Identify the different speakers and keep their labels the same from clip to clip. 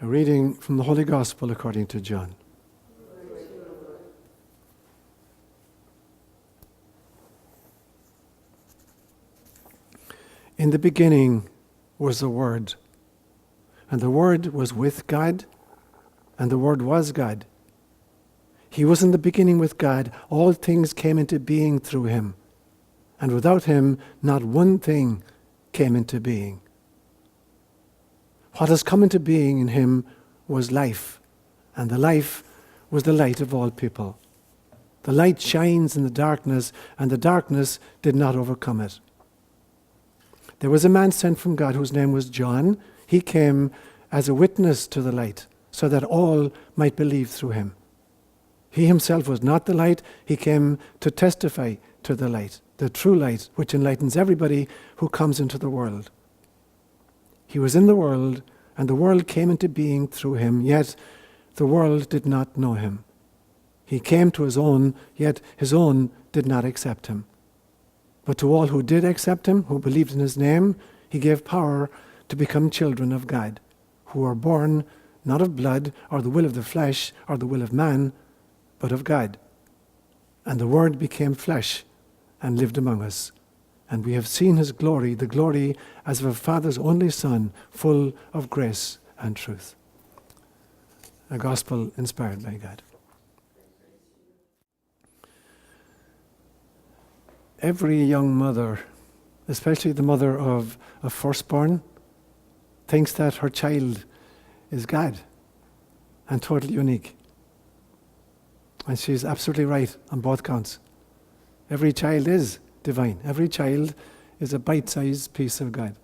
Speaker 1: A reading from the Holy Gospel according to John. In the beginning was the Word, and the Word was with God, and the Word was God. He was in the beginning with God. All things came into being through him, and without him not one thing came into being. What has come into being in him was life, and the life was the light of all people. The light shines in the darkness, and the darkness did not overcome it. There was a man sent from God whose name was John. He came as a witness to the light, so that all might believe through him. He himself was not the light. He came to testify to the light, the true light, which enlightens everybody who comes into the world. He was in the world, and the world came into being through him, yet the world did not know him. He came to his own, yet his own did not accept him. But to all who did accept him, who believed in his name, he gave power to become children of God, who are born not of blood, or the will of the flesh, or the will of man, but of God. And the Word became flesh and lived among us. And we have seen his glory, the glory as of a Father's only Son, full of grace and truth. A gospel inspired by God. Every young mother, especially the mother of a firstborn, thinks that her child is God and totally unique. And she's absolutely right on both counts. Every child is divine. Every child is a bite-sized piece of God.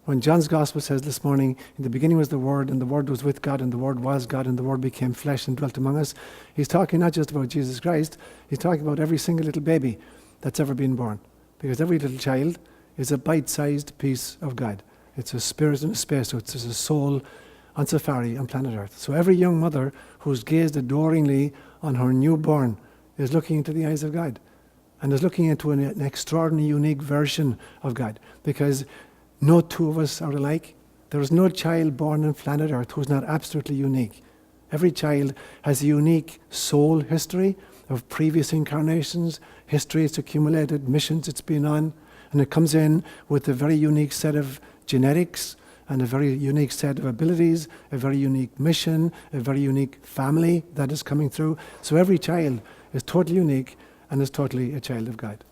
Speaker 1: When John's Gospel says this morning, in the beginning was the Word, and the Word was with God, and the Word was God, and the Word became flesh and dwelt among us, he's talking not just about Jesus Christ, he's talking about every single little baby that's ever been born. Because every little child is a bite-sized piece of God. It's a spirit in a spacesuit. It's a soul on safari on planet Earth. So every young mother who's gazed adoringly on her newborn is looking into the eyes of God, and is looking into an extraordinary, unique version of God. Because no two of us are alike. There is no child born on planet Earth who's not absolutely unique. Every child has a unique soul history of previous incarnations, history it's accumulated, missions it's been on, and it comes in with a very unique set of genetics and a very unique set of abilities, a very unique mission, a very unique family that is coming through. So every child is totally unique and is totally a child of God.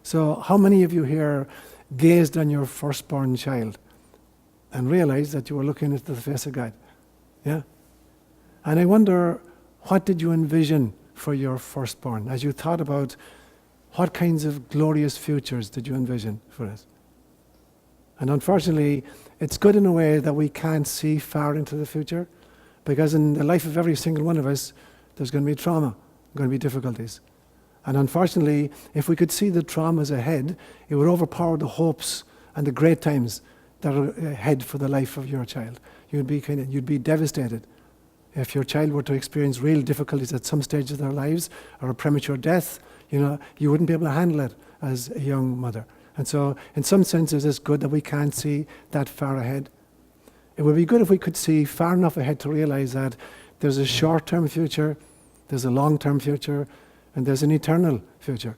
Speaker 1: So how many of you here gazed on your firstborn child and realized that you were looking into the face of God? Yeah? And I wonder, what did you envision for your firstborn as you thought about what kinds of glorious futures did you envision for it? And unfortunately, it's good in a way that we can't see far into the future, because in the life of every single one of us, there's going to be trauma, going to be difficulties. And unfortunately, if we could see the traumas ahead, it would overpower the hopes and the great times that are ahead for the life of your child. You'd be devastated if your child were to experience real difficulties at some stage of their lives, or a premature death. You wouldn't be able to handle it as a young mother. And so, in some senses, it's good that we can't see that far ahead. It would be good if we could see far enough ahead to realize that there's a short-term future, there's a long-term future, and there's an eternal future.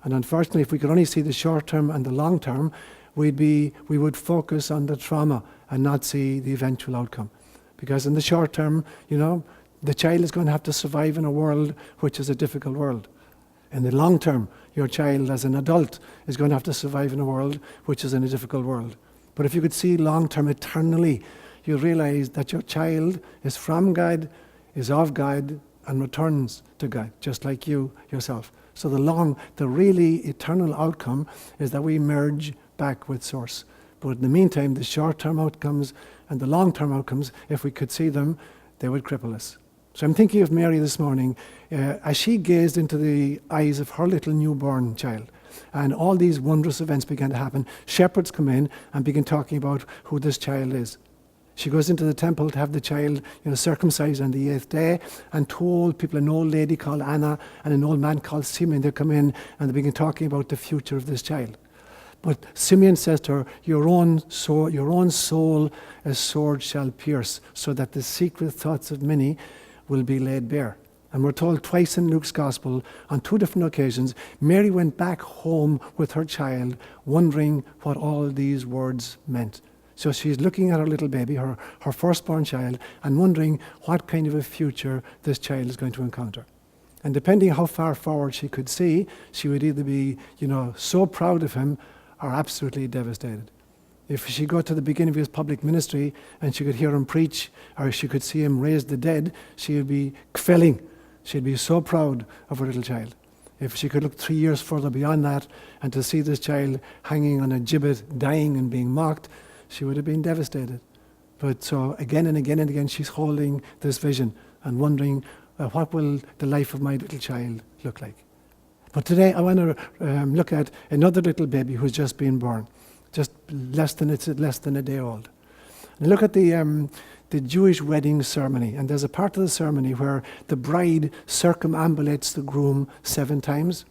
Speaker 1: And unfortunately, if we could only see the short-term and the long-term, we would focus on the trauma and not see the eventual outcome. Because in the short-term, the child is going to have to survive in a world which is a difficult world. In the long term, your child as an adult is going to have to survive in a world which is in a difficult world. But if you could see long term eternally, you'll realize that your child is from God, is of God, and returns to God, just like you yourself. So the really eternal outcome is that we merge back with Source. But in the meantime, the short-term outcomes and the long-term outcomes, if we could see them, they would cripple us. So I'm thinking of Mary this morning, as she gazed into the eyes of her little newborn child, and all these wondrous events began to happen. Shepherds come in and begin talking about who this child is. She goes into the temple to have the child circumcised on the 8th day, and told people, an old lady called Anna and an old man called Simeon, they come in and they begin talking about the future of this child. But Simeon says to her, your own soul a sword shall pierce, so that the secret thoughts of many will be laid bare. And we're told twice in Luke's Gospel, on 2 different occasions, Mary went back home with her child, wondering what all these words meant. So she's looking at her little baby, her firstborn child, and wondering what kind of a future this child is going to encounter. And depending how far forward she could see, she would either be, so proud of him or absolutely devastated. If she got to the beginning of his public ministry and she could hear him preach, or she could see him raise the dead, she would be kvelling. She'd be so proud of her little child. If she could look 3 years further beyond that and to see this child hanging on a gibbet, dying and being mocked, she would have been devastated. But so again and again and again, she's holding this vision and wondering, what will the life of my little child look like? But today I want to look at another little baby who's just been born, just less than a day old. And look at the Jewish wedding ceremony, and there's a part of the ceremony where the bride circumambulates the groom 7 times.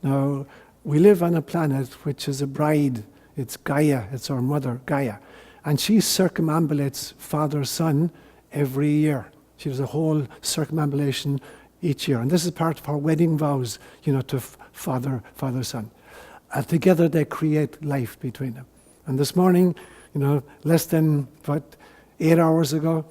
Speaker 1: Now, we live on a planet which is a bride. It's Gaia, it's our mother, Gaia. And she circumambulates father, son every year. She does a whole circumambulation each year. And this is part of her wedding vows, to father, son. And together they create life between them. And this morning, less than 8 hours ago,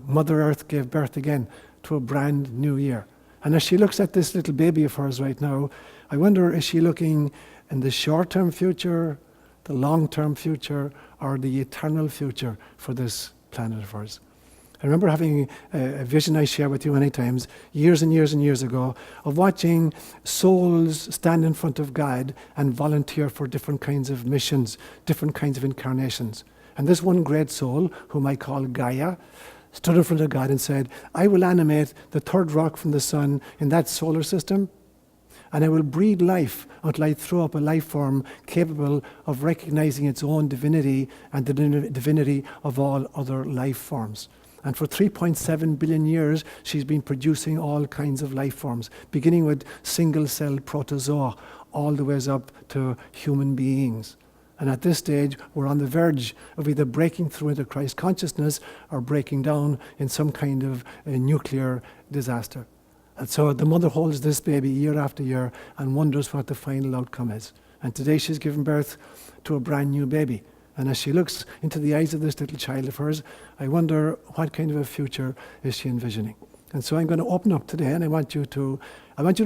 Speaker 1: Mother Earth gave birth again to a brand new year. And as she looks at this little baby of hers right now, I wonder, is she looking in the short-term future, the long-term future, or the eternal future for this planet of ours? I remember having a vision I share with you many times, years and years and years ago, of watching souls stand in front of God and volunteer for different kinds of missions, different kinds of incarnations. And this one great soul, whom I call Gaia, stood in front of God and said, I will animate the third rock from the sun in that solar system, and I will breathe life until I throw up a life form capable of recognizing its own divinity and the divinity of all other life forms. And for 3.7 billion years, she's been producing all kinds of life forms, beginning with single-cell protozoa, all the ways up to human beings. And at this stage, we're on the verge of either breaking through into Christ consciousness or breaking down in some kind of a nuclear disaster. And so the mother holds this baby year after year and wonders what the final outcome is. And today she's given birth to a brand new baby. And as she looks into the eyes of this little child of hers, I wonder what kind of a future is she envisioning. And so I'm going to open up today, and I want you to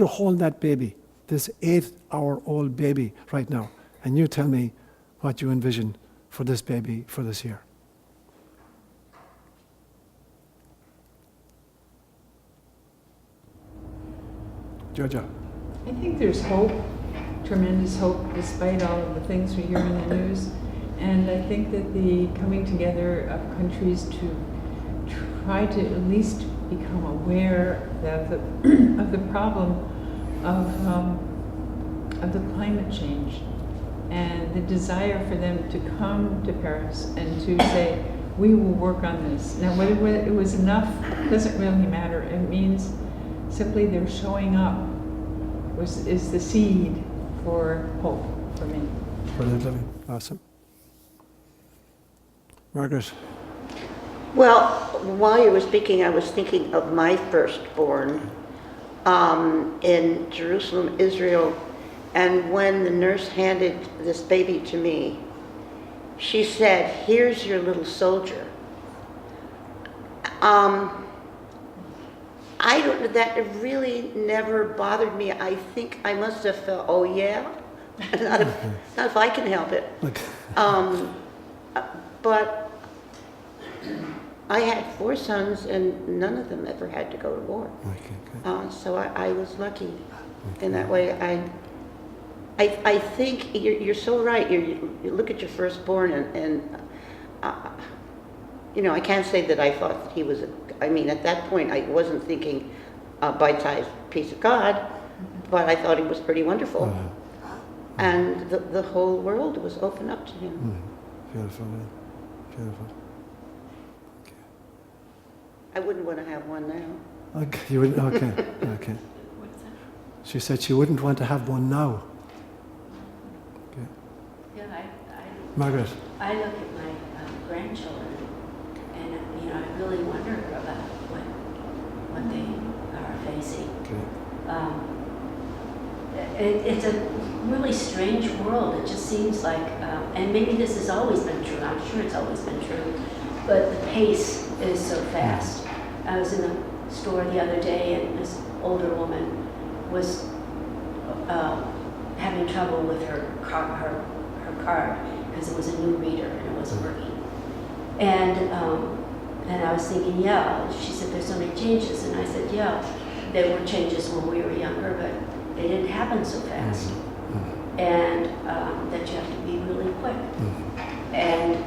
Speaker 1: hold that baby, this 8-hour-old baby right now, and you tell me what you envision for this baby for this year. Georgia.
Speaker 2: I think there's hope, tremendous hope, despite all of the things we hear in the news. And I think that the coming together of countries to try to at least become aware of the problem of the climate change, and the desire for them to come to Paris and to say, we will work on this. Now, whether it was enough doesn't really matter. It means simply they're showing up is the seed for hope for me.
Speaker 1: Brilliant, Living. Awesome. Margaret.
Speaker 3: Well, while you were speaking, I was thinking of my firstborn in Jerusalem, Israel. And when the nurse handed this baby to me, she said, here's your little soldier. I don't know, that really never bothered me. I think I must have felt, oh yeah, not if I can help it. But I had 4 sons, and none of them ever had to go to war. Okay. So I was lucky in that way. I think you're so right. You look at your firstborn, and I can't say that I thought that he was. At that point, I wasn't thinking a bite-sized piece of God, but I thought he was pretty wonderful, and the whole world was open up to him.
Speaker 1: Beautiful, man. Beautiful. Okay.
Speaker 3: I wouldn't want to have one now.
Speaker 1: Okay, you wouldn't. Okay, okay.
Speaker 2: What's that?
Speaker 1: She said she wouldn't want to have one now. Okay. Margaret.
Speaker 4: I look at my grandchildren, and I really wonder about what they are facing.
Speaker 1: Okay.
Speaker 4: It's a really strange world. It just seems like, and maybe this has always been true. I'm sure it's always been true, but the pace is so fast. I was in the store the other day, and this older woman was having trouble with her card because it was a new reader and it wasn't working. And I was thinking, yeah. She said, "There's so many changes," and I said, "Yeah, there were changes when we were younger, but they didn't happen so fast, and that you have to be really quick." And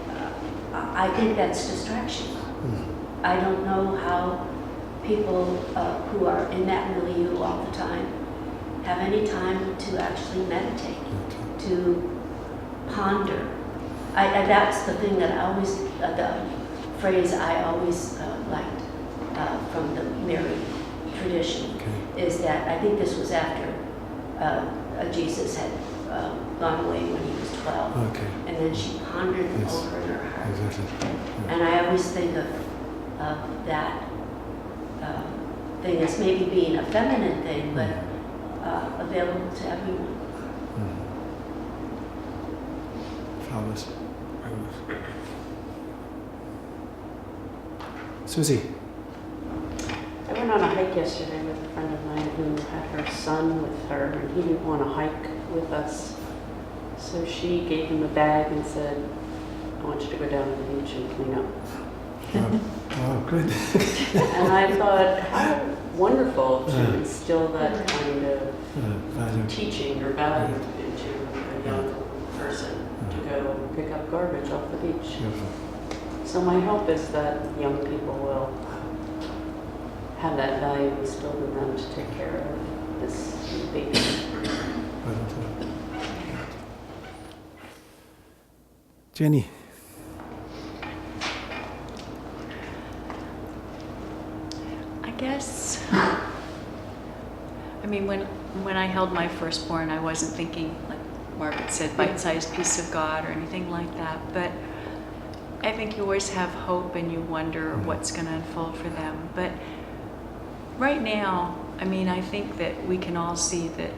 Speaker 4: I think that's distraction. I don't know how people who are in that milieu all the time have any time to actually meditate, to ponder. That's the thing that I always, the phrase I always liked from the Mary tradition, is that I think this was after Jesus had gone away when he was 12, and then she pondered over in her heart.
Speaker 1: Exactly.
Speaker 4: And I always think of that thing as maybe being a feminine thing, but available to everyone.
Speaker 1: Flowers. Susie.
Speaker 5: I went on a hike yesterday with a friend of mine who had her son with her, and he didn't want to hike with us. So she gave him a bag and said, "I want you to go down to the beach and clean up."
Speaker 1: Oh, good.
Speaker 5: And I thought, how wonderful to instill that kind of
Speaker 1: Value.
Speaker 5: teaching or value into a young person to go pick up garbage off the beach.
Speaker 1: Beautiful.
Speaker 5: So my hope is that young people will have that value instilled in them to take care of this baby.
Speaker 1: Jenny.
Speaker 6: I guess, I mean, when I held my firstborn, I wasn't thinking, like Margaret said, bite-sized piece of God or anything like that, but I think you always have hope and you wonder what's going to unfold for them. But right now, I mean, I think that we can all see that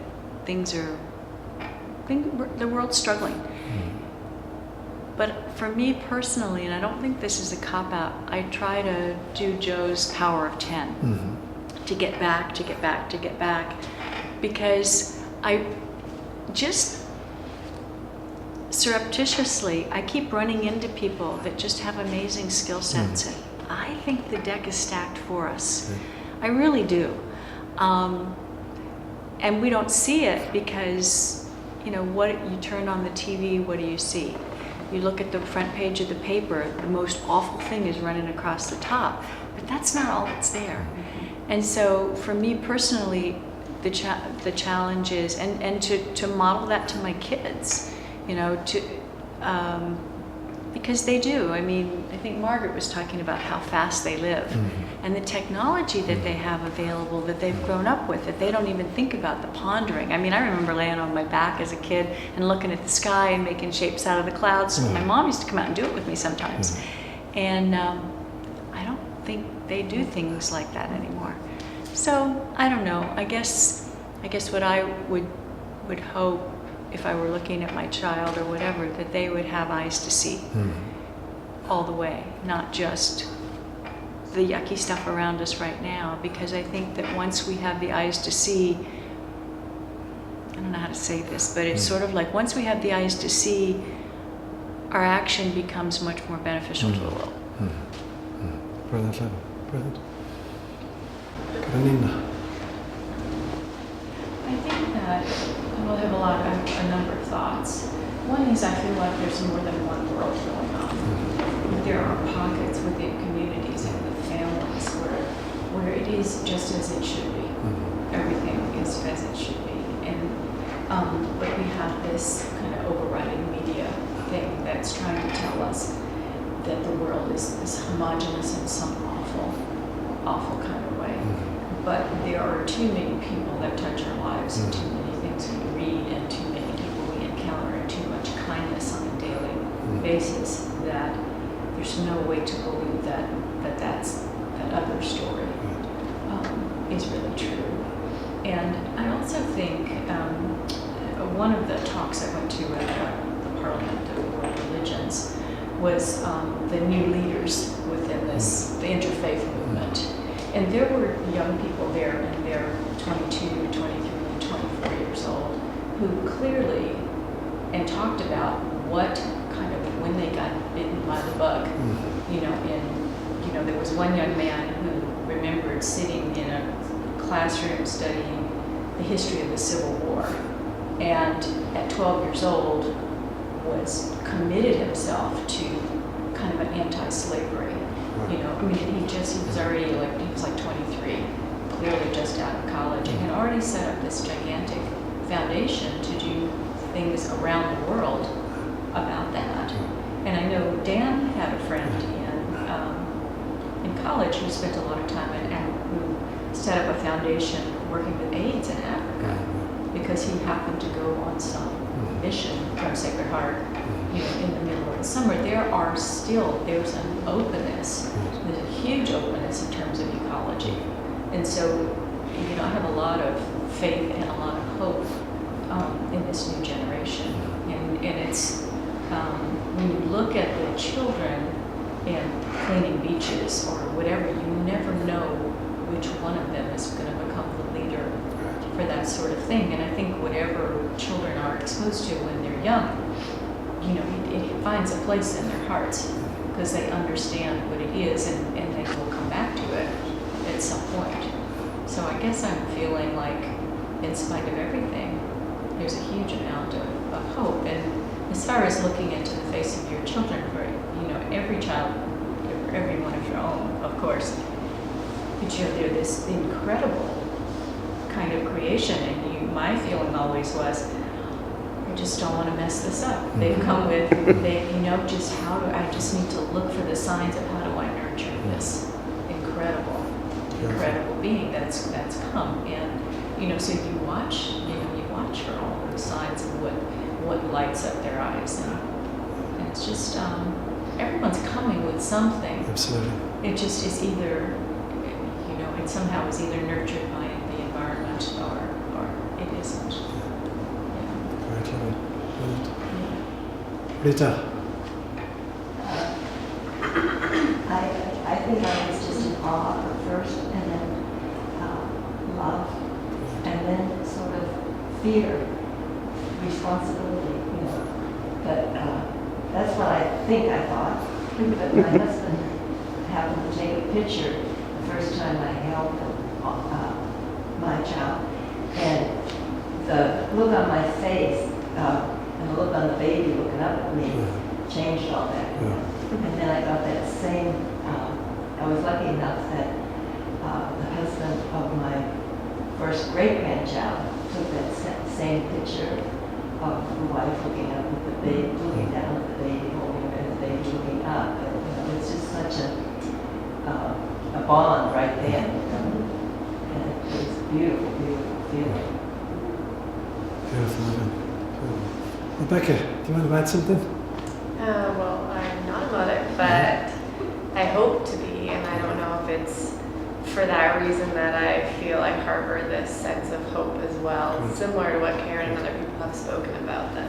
Speaker 6: the world's struggling. But for me personally, and I don't think this is a cop-out, I try to do Joe's power of 10, to get back, because I just surreptitiously, I keep running into people that just have amazing skill sets, and I think the deck is stacked for us. I really do. And we don't see it because, what you turn on the TV, what do you see? You look at the front page of the paper, the most awful thing is running across the top, but that's not all that's there. And so for me personally, the challenge is, and to model that to my kids, because they do. I mean, I think Margaret was talking about how fast they live, and the technology that they have available that they've grown up with, that they don't even think about the pondering. I mean, I remember laying on my back as a kid and looking at the sky and making shapes out of the clouds. My mom used to come out and do it with me sometimes. And I don't think they do things like that anymore. So, I don't know. I guess what I would hope, if I were looking at my child or whatever, that they would have eyes to see all the way, not just the yucky stuff around us right now, because I think that once we have the eyes to see, I don't know how to say this, but it's sort of like once we have the eyes to see, our action becomes much more beneficial to the world.
Speaker 1: Brilliant, Lynn. Brilliant. Carolina.
Speaker 2: I think that we'll have a number of thoughts. One is I feel like there's more than one world going on. There are pockets within communities and with families where it is just as it should be. Everything is as it should be. And but we have this kind of overriding media thing that's trying to tell us that the world is homogenous in some awful kind of way. But there are too many people that touch our lives, and too many things we read, and too many people we encounter, and too much kindness on a daily
Speaker 6: that other story is really true. And I also think one of the talks I went to at the Parliament of World Religions was the new leaders within the interfaith movement. And there were young people there, and they're 22, 23, 24 years old, who clearly and talked about what kind of, when they got bitten by the bug, there was one young man who remembered sitting in a classroom studying the history of the Civil War, and at 12 years old was committed himself to kind of an anti-slavery. He was already he was like 23, clearly just out of college, and had already set up this gigantic foundation to do things around the world about that. And I know Dan had a friend in college who spent a lot of time who set up a foundation working with AIDS in Africa, because he happened to go on some mission from Sacred Heart, in the middle of the summer. There's an openness, there's a huge openness in terms of ecology. And so, I have a lot of faith and a lot of hope in this new generation. And it's, when you look at the children and cleaning beaches or whatever, you never know which one of them is going to become the leader for that sort of thing. And I think whatever children are exposed to when they're young, it finds a place in their hearts because they understand what it is, and they will come back to it at some point. So I guess I'm feeling like, in spite of everything, there's a huge amount of hope. And as far as looking into the face of your children, for every child, every one of your own, of course, but they're this incredible kind of creation. And my feeling always was, I just don't want to mess this up. They've come with, I just need to look for the signs of how do I nurture this incredible being that's come. And, so you watch for all those signs of what lights up their eyes. And it's just, everyone's coming with something.
Speaker 1: Absolutely.
Speaker 6: It just is either, it somehow is either nurtured by the environment or it isn't.
Speaker 1: Very clever. Brilliant. Rita.
Speaker 7: I think I was just in awe at first, and then love, and then sort of fear, responsibility, But that's what I think I thought. But my husband happened to take a picture the first time I held my child, and the look on my face and the look on the baby looking up at me changed all that. And then I got that same, I was lucky enough that the husband of my first great-grandchild took that same picture of the wife looking up at the baby, looking down at the baby, holding her, and the baby looking up. And, it's just such a bond right there. And it's a beautiful, beautiful feeling.
Speaker 1: Beautiful, Evan. Rebecca, do you want to add something?
Speaker 8: Well, I'm not a mother, but I hope to be, and I don't know if it's for that reason that I feel I harbor this sense of hope as well, similar to what Karen and other people have spoken about. That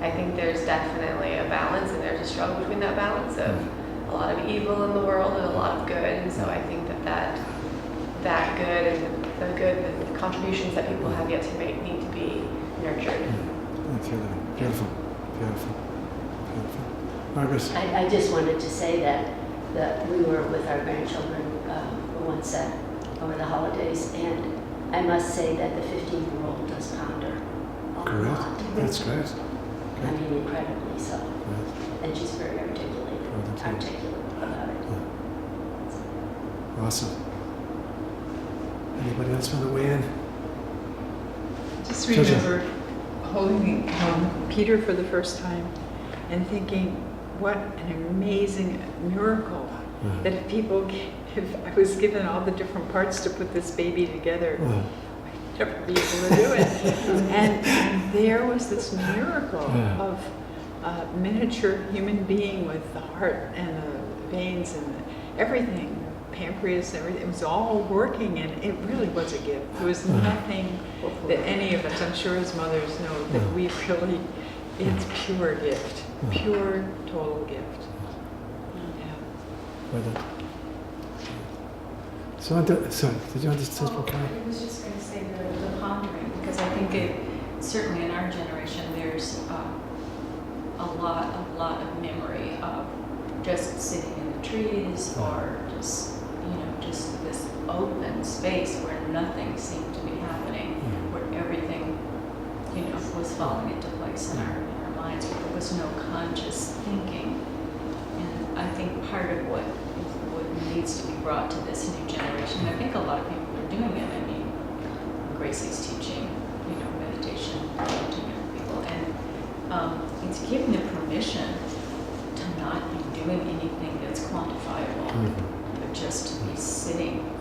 Speaker 8: I think there's definitely a balance, and there's a struggle between that balance of a lot of evil in the world and a lot of good, and so I think that good and the contributions that people have yet to make need to be nurtured.
Speaker 1: Beautiful, beautiful, beautiful. Margaret?
Speaker 4: I just wanted to say that we were with our grandchildren once over the holidays, and I must say that the 15-year-old does ponder a lot.
Speaker 1: That's great.
Speaker 4: I mean, incredibly so. And she's very articulate about it.
Speaker 1: Awesome. Anybody else want to weigh in?
Speaker 2: Just remember holding Peter for the first time and thinking, what an amazing miracle that if I was given all the different parts to put this baby together, I'd never be able to do it. and there was this miracle of a miniature human being with the heart and the veins everything, pancreas, everything, it was all working, and it really was a gift. There was nothing that any of us, I'm sure as mothers know, that we really, it's pure gift, pure, total gift. Yeah.
Speaker 1: Well done. So, sorry, did you want to say something, Karen?
Speaker 6: I was just going to say the pondering, because I think it, certainly in our generation, there's a lot of memory of just sitting in the trees or just, just this open space where nothing seemed to be happening, where everything, was falling into place in our minds, where there was no conscious thinking. And I think part of what needs to be brought to this new generation, and I think a lot of people are doing it. I mean, Gracie's teaching, meditation to young people, and it's giving them permission to not be doing anything that's quantifiable, but just to be sitting,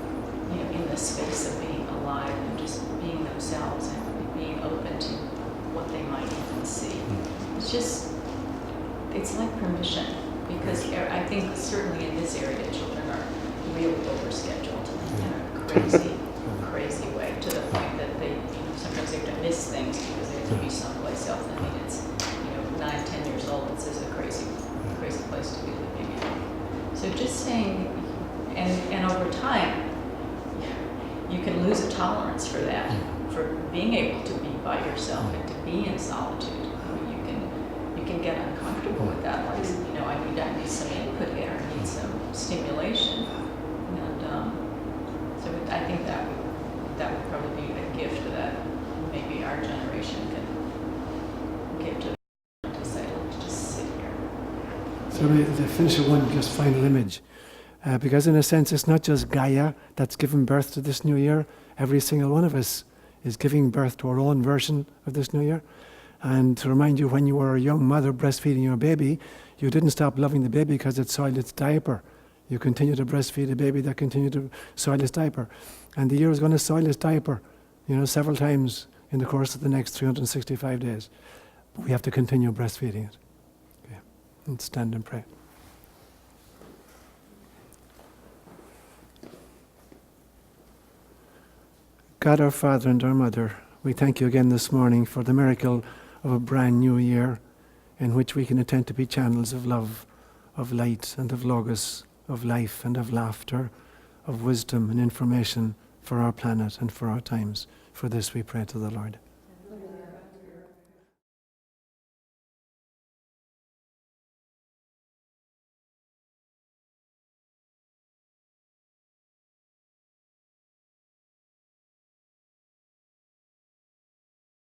Speaker 6: in the space of being alive and just being themselves and being open to what they might even see. It's like permission, because I think certainly in this area, children are really overscheduled in a crazy way, to the point that they, sometimes they have to miss things because they have to be someplace else. I mean, it's, 9, 10 years old, it's just a crazy place to be living in. So just saying, and over time, you can lose a tolerance for that, for being able to be by yourself and to be in solitude. You can get uncomfortable with that, like, I need some input here, I need some stimulation. And so I think that would probably be a gift that maybe our generation can give to say, let's just sit here.
Speaker 1: So to finish with one just final image. Because in a sense, it's not just Gaia that's given birth to this new year. Every single one of us is giving birth to our own version of this new year. And to remind you, when you were a young mother breastfeeding your baby, you didn't stop loving the baby because it soiled its diaper. You continue to breastfeed a baby that continued to soil its diaper. And the year is going to soil its diaper, several times in the course of the next 365 days. But we have to continue breastfeeding it. Okay. And stand and pray. God, our Father and our Mother, we thank you again this morning for the miracle of a brand new year in which we can attempt to be channels of love, of light and of logos, of life and of laughter, of wisdom and information for our planet and for our times. For this we pray to the Lord.